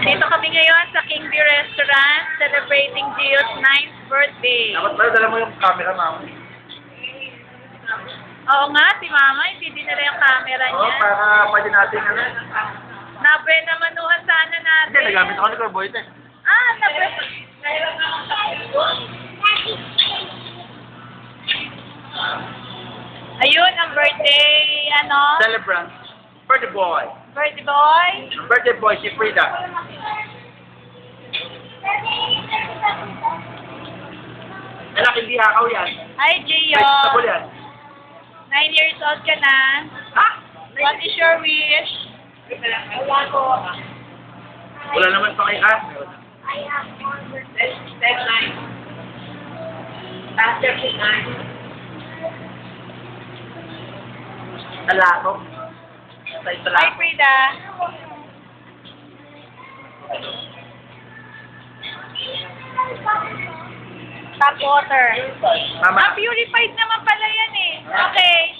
Dito kami ngayon sa King Bee Restaurant celebrating Gio's 9th birthday. Dapat pala dala mo yung camera, ma'am. Oo nga, si Mama, hindi dinala yung camera Oo, niya. para pwede natin ano. Nabre namanuhan sana Hindi, natin. nagamit ako ni Corboy eh. Nabre. Ayun, ang birthday, Celebrant. Birthday boy. birthday boy. Birthday boy, si Frida. Anak, hindi hakaw yan. Hi, Gio. Vegetable yan. 9 years old ka na. Ha? What is your wish? Wala naman pa kay Ann. I have one deadline. After tonight. Talako. Sa Hi, talako. Frida. Tap water. Mama. Purified naman pala yan eh. Okay.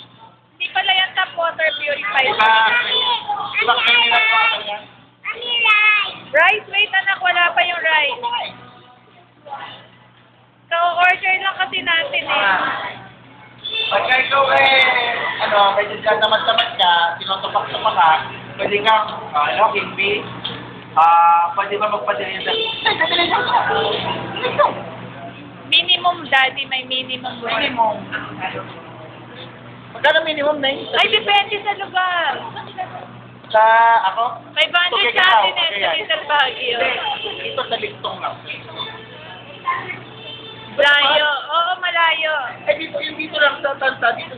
Hindi pala yan tap water, purified. Ibang kanila pa ako yan. Rice, wait anak, wala pa yung rice. So-order lang kasi natin eh. Pagka ikaw medyo dyan tamad-tamad ka, tinutupak-tupak ka, pwede kang, King Bee, pwede ba magpadala yun? Minimum, daddy, may minimum. Minimum. Magkano minimum na yun? Ay, depende sa lugar. Sa ako? 500 sa atin eh, sa Little Baguio. Ito sa Ligtong lang. Malayo. Oo, malayo. Dito lang sa Tansa, dito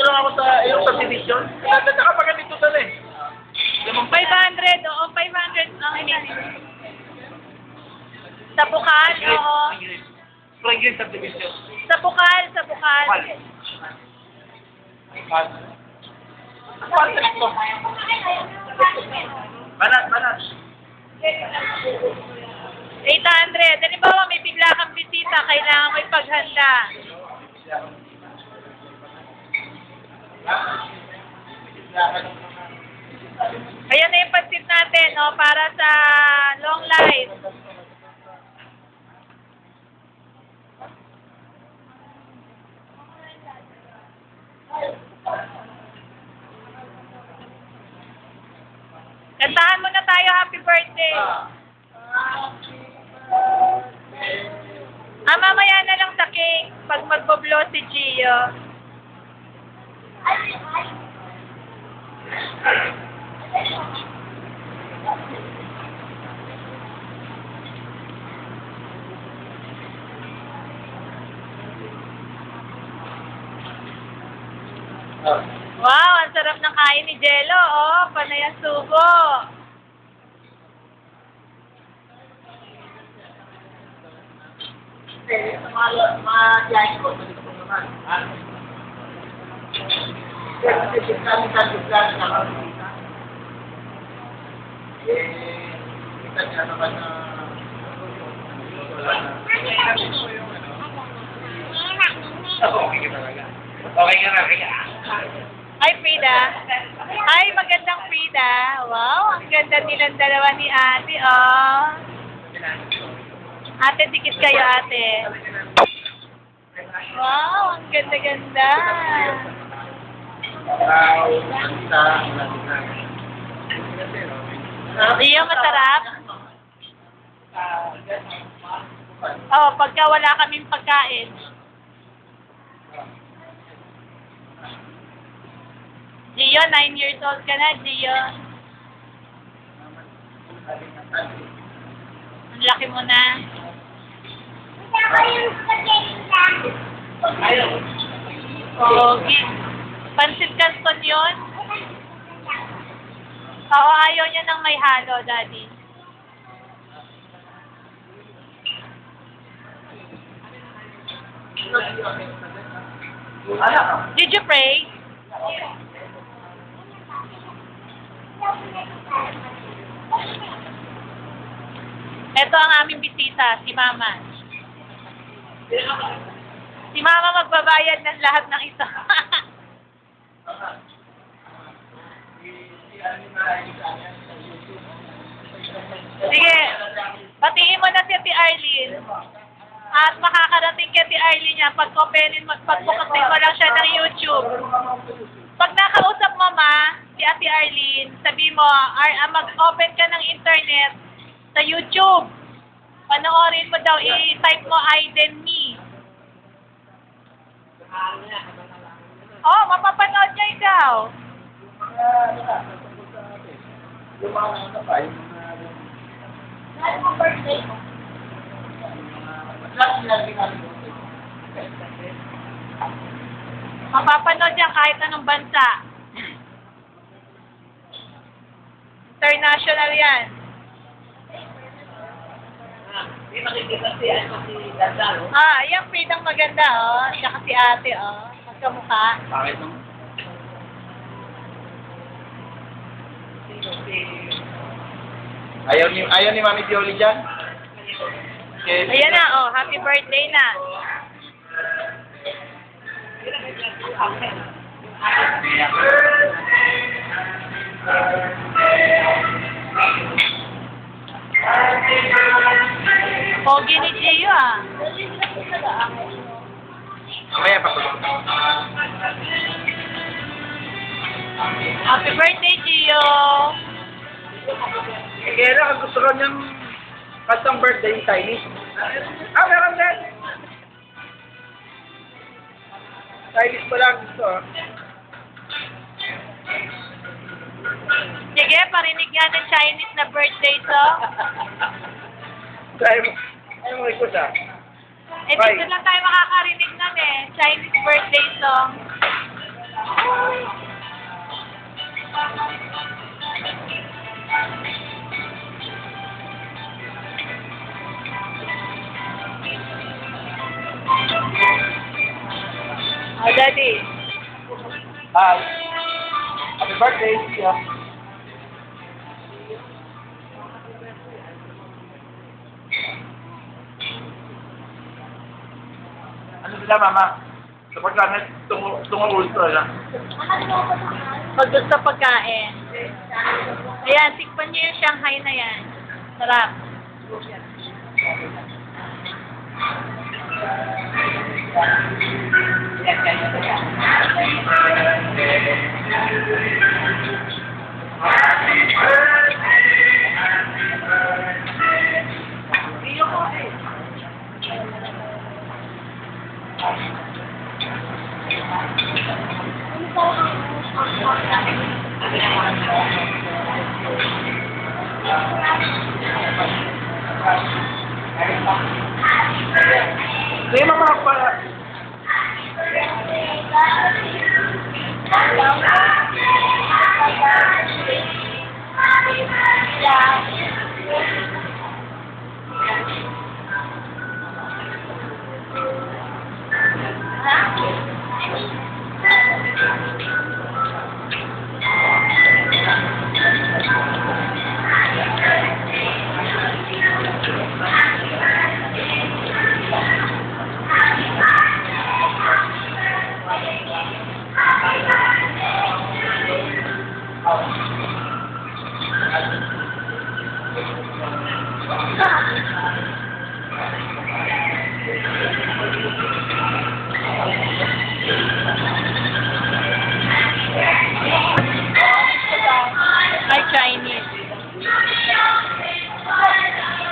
lang ako sa yung subdivision. Nagkata ka pa ganito sa eh. 500, oo, 500 ang minimum. Sa Bukal, oo. Franklin subdivision. Sa Bukal, sa Bukal. Banat. 800. Halimbawa, may bigla kang bisita, kailangan mo ipaghanda. Ayan na yung pansit natin, no, para sa long life. Kantahan mo na tayo, happy birthday. Mamaya na lang sa cake pag magboblo si Gio. Wow, ang sarap ng kain ni Jello, oh, panay ang sugo. Mga ko, dito po naman. Kasi discount na makikita. Kita niya naman na okay ka talaga. Okay ka talaga. Hi, Frida. Hi, magandang Frida. Wow, ang ganda nilang dalawa ni ate, oh. Ate, dikit kayo, ate. Wow, ang ganda-ganda. Gio, masarap? Oh, pagka wala kaming pagkain. Gio, 9 years old ka na, Gio. Ang laki mo na. Pogi. Pansit Canton yun? Oo, ayaw niya ng may halo, Daddy. Did you pray? Ito ang aming bisita, si Mama. Si Mama magbabayad ng lahat ng ito. Arlene. At makakarating kay Ate Arlene niya pagbukasin mo lang siya ng YouTube. Pag nakausap mo si Ate Arlene, sabi mo, mag-open ka ng internet sa YouTube. Panoorin mo daw, i-type mo Aiden Me. Oh, mapapanood niya ikaw. Yung mga ano pa, yung mga... birthday. Mapapanood niya kahit anong bansa. International yan. Hindi makikita si Ganda, no? Yung Fridang maganda, Tsaka si ate, magkamukha. Bakit nung... Ayaw ni Mami Pioli dyan? Ayan na, happy birthday na. Pogi ni Gio, Mamaya pa. Happy birthday, Gio. Kaya lang, gusto ko niyang kantang birthday Chinese. Meron din! Chinese pa lang gusto, Sige, parinig nga ng Chinese na birthday song. Ayaw mo request, Dito lang tayo makakarinig nun Chinese birthday song. Daddy. Hi. Happy birthday, Tia. Ano sila, Mama? Kapag kami tungulto lang. Pag gusto pagkain. Ayan, tikpan niyo yung Shanghai na yan. Sarap. Sige, Mama, para. Ay, Chinese.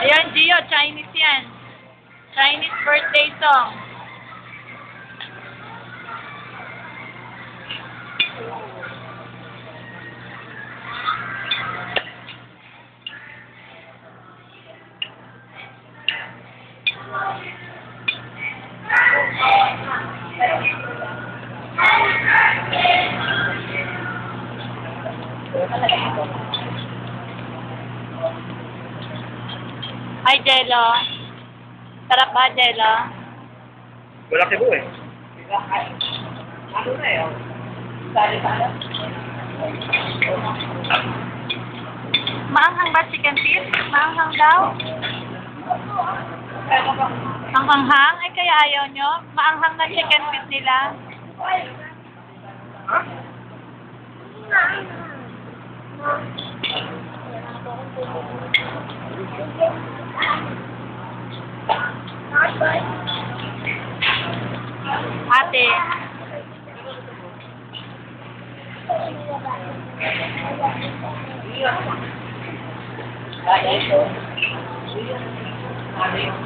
Ayan, Gio, Chinese yan. Chinese birthday song. Hi, Jello. Sarap ba, Jello? Wala kibo eh. Ano na yun? Sali-sali. Maanghang ba chicken feet? Maanghang daw? Ang anghang? Ay, kaya ayaw nyo? Maanghang na chicken feet nila. Ha? Ate. Kaya ito. Ano yung